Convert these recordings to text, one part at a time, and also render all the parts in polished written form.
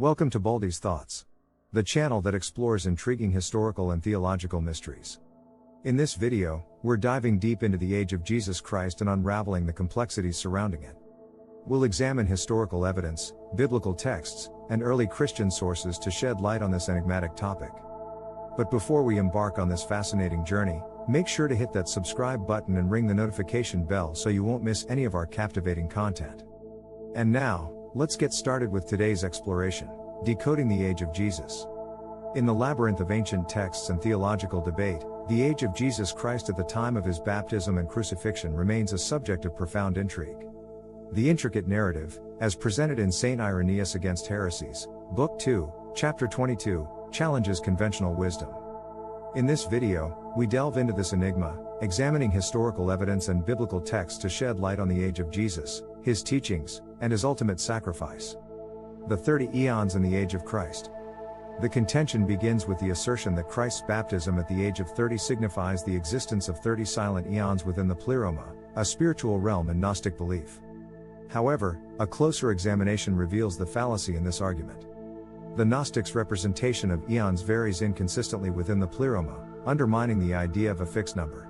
Welcome to Baldy's Thoughts, the channel that explores intriguing historical and theological mysteries. In this video, we're diving deep into the age of Jesus Christ and unraveling the complexities surrounding it. We'll examine historical evidence, biblical texts, and early Christian sources to shed light on this enigmatic topic. But before we embark on this fascinating journey, make sure to hit that subscribe button and ring the notification bell so you won't miss any of our captivating content. And now, let's get started with today's exploration, decoding the age of Jesus. In the labyrinth of ancient texts and theological debate, the age of Jesus Christ at the time of his baptism and crucifixion remains a subject of profound intrigue. The intricate narrative, as presented in St. Irenaeus Against Heresies, Book 2, Chapter 22, challenges conventional wisdom. In this video, we delve into this enigma, examining historical evidence and biblical texts to shed light on the age of Jesus, his teachings, and his ultimate sacrifice. The 30 eons in the age of Christ. The contention begins with the assertion that Christ's baptism at the age of 30 signifies the existence of 30 silent eons within the pleroma, a spiritual realm in Gnostic belief. However, a closer examination reveals the fallacy in this argument. The Gnostics' representation of eons varies inconsistently within the pleroma, undermining the idea of a fixed number.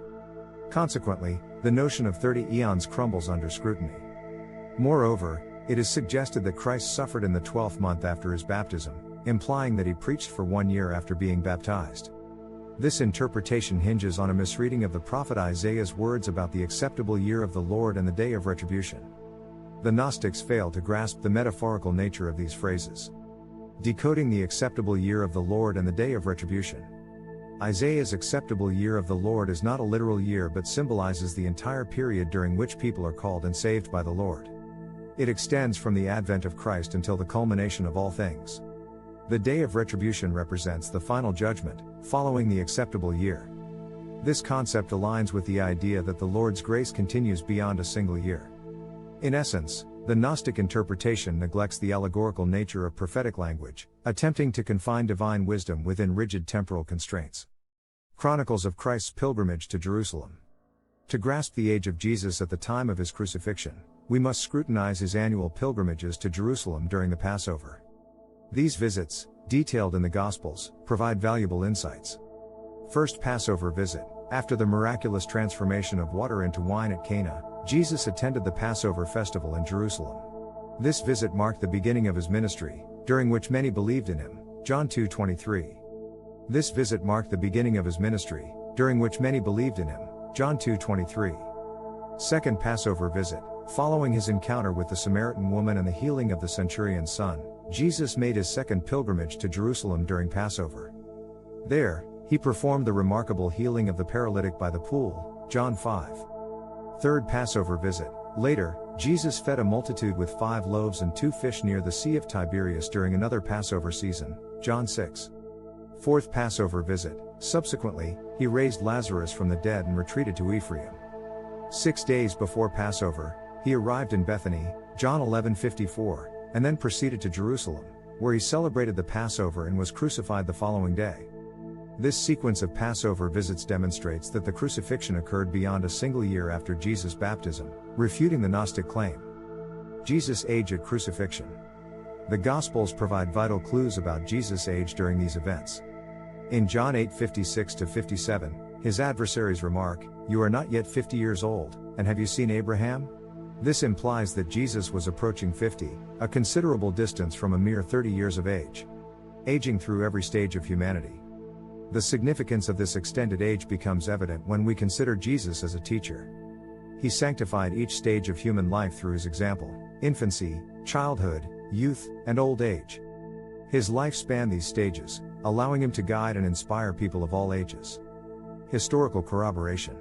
Consequently, the notion of 30 eons crumbles under scrutiny. Moreover, it is suggested that Christ suffered in the 12th month after his baptism, implying that he preached for 1 year after being baptized. This interpretation hinges on a misreading of the prophet Isaiah's words about the acceptable year of the Lord and the day of retribution. The Gnostics fail to grasp the metaphorical nature of these phrases. Decoding the acceptable year of the Lord and the day of retribution. Isaiah's acceptable year of the Lord is not a literal year but symbolizes the entire period during which people are called and saved by the Lord. It extends from the advent of Christ until the culmination of all things. The day of retribution represents the final judgment, following the acceptable year. This concept aligns with the idea that the Lord's grace continues beyond a single year. In essence, the Gnostic interpretation neglects the allegorical nature of prophetic language, attempting to confine divine wisdom within rigid temporal constraints. Chronicles of Christ's pilgrimage to Jerusalem. To grasp the age of Jesus at the time of his crucifixion, we must scrutinize his annual pilgrimages to Jerusalem during the Passover. These visits, detailed in the Gospels, provide valuable insights. First Passover visit. After the miraculous transformation of water into wine at Cana, Jesus attended the Passover festival in Jerusalem. This visit marked the beginning of his ministry, during which many believed in him. John 2:23. This visit marked the beginning of his ministry, during which many believed in him. John 2:23. Second Passover visit. Following his encounter with the Samaritan woman and the healing of the centurion's son, Jesus made his second pilgrimage to Jerusalem during Passover. There, he performed the remarkable healing of the paralytic by the pool, John 5. Third Passover visit. Later, Jesus fed a multitude with 5 loaves and 2 fish near the Sea of Tiberias during another Passover season, John 6. Fourth Passover visit. Subsequently, he raised Lazarus from the dead and retreated to Ephraim. 6 days before Passover, he arrived in Bethany, John 11:54, and then proceeded to Jerusalem, where he celebrated the Passover and was crucified the following day. This sequence of Passover visits demonstrates that the crucifixion occurred beyond a single year after Jesus' baptism, refuting the Gnostic claim. Jesus' age at crucifixion. The Gospels provide vital clues about Jesus' age during these events. In John 8:56-57, his adversaries remark, "You are not yet 50 years old, and have you seen Abraham?" This implies that Jesus was approaching 50, a considerable distance from a mere 30 years of age. Aging through every stage of humanity. The significance of this extended age becomes evident when we consider Jesus as a teacher. He sanctified each stage of human life through his example: infancy, childhood, youth, and old age. His life spanned these stages, allowing him to guide and inspire people of all ages. Historical corroboration.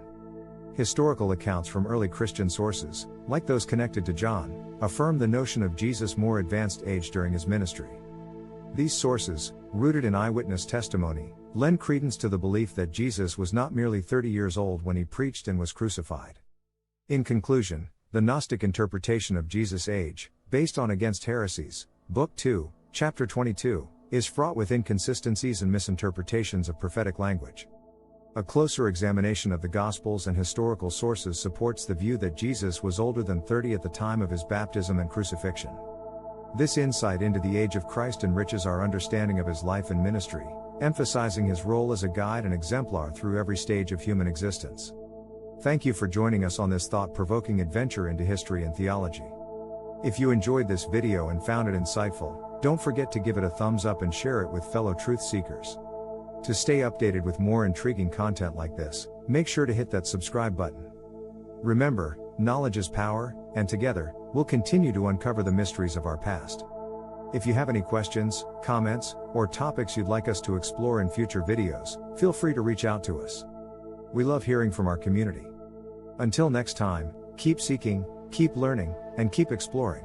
Historical accounts from early Christian sources, like those connected to John, affirm the notion of Jesus' more advanced age during his ministry. These sources, rooted in eyewitness testimony, lend credence to the belief that Jesus was not merely 30 years old when he preached and was crucified. In conclusion, the Gnostic interpretation of Jesus' age, based on Against Heresies, Book 2, Chapter 22, is fraught with inconsistencies and misinterpretations of prophetic language. A closer examination of the Gospels and historical sources supports the view that Jesus was older than 30 at the time of his baptism and crucifixion. This insight into the age of Christ enriches our understanding of his life and ministry, emphasizing his role as a guide and exemplar through every stage of human existence. Thank you for joining us on this thought-provoking adventure into history and theology. If you enjoyed this video and found it insightful, don't forget to give it a thumbs up and share it with fellow truth seekers. To stay updated with more intriguing content like this, make sure to hit that subscribe button. Remember, knowledge is power, and together, we'll continue to uncover the mysteries of our past. If you have any questions, comments, or topics you'd like us to explore in future videos, feel free to reach out to us. We love hearing from our community. Until next time, keep seeking, keep learning, and keep exploring.